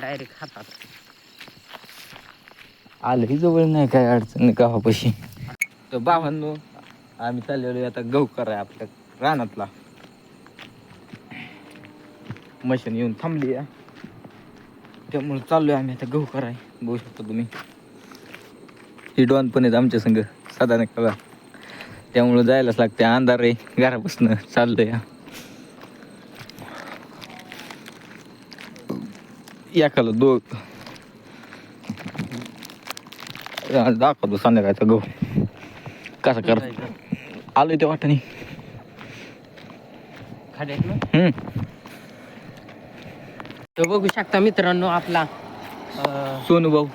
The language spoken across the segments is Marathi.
डायरेक्ट हातात. आलं ही जवळ नाही काय अडचण गावापाशी. तर भावांनो आम्ही चाललेलो आता गहू कराय आपल्या रानातला. मशीन येऊन थांबली आहे त्यामुळे चाललोय आम्ही आता गहू कराय. बघू शकता तुम्ही ही डॉन पण आहेत आमच्या संग सदा नाही का, त्यामुळे जायलाच लागते. अंधार आहे घरापासून चाललोय. एकाला दाखवतो संध्याकाळचा गहू कसं कर. आलोय त्या वाटाने खड्यात ना. तो बघू शकता मित्रांनो आपला सोनू भाऊ.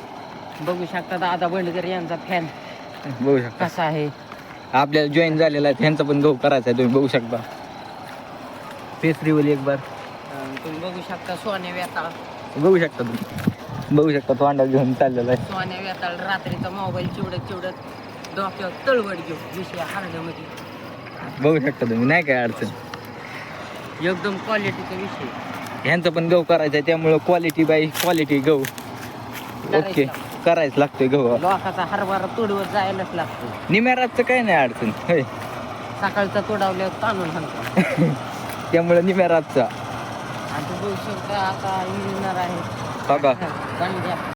बघू शकता दादा बंडकर यांचा फॅन बघू शकता कसा आहे. आपल्याला जॉईन झालेला आहे त्यांचा पण गहू करायचा आहे. तुम्ही बघू शकता पेसरीवली एक बार. तुम्ही बघू शकता सोन्या वेताळ. बघू शकता तुम्ही बघू शकता तो अंडा घेऊन चाललेला आहे. सोन्या वेताळ रात्रीचा मोबाईल चिवडत डोक्यावर तळवड घेऊ विषय हारण्यामध्ये. बघू शकता तुम्ही नाही काय अडचण. एकदम क्वालिटीचा विषय. ह्यांचा पण गहू करायचा आहे त्यामुळं क्वालिटी बाय क्वालिटी गहू ओके करायच लागतोय गहू. लोकाचा हरभरा तोडवत जायलाच लागतो. निम्यारातचं काय नाही अडचण होय. सकाळचा तोडावल्यावर ताणून हाणतो त्यामुळं निम्यारातचा आणि तो बघू शकता आता येणार आहे बघा बंड्या.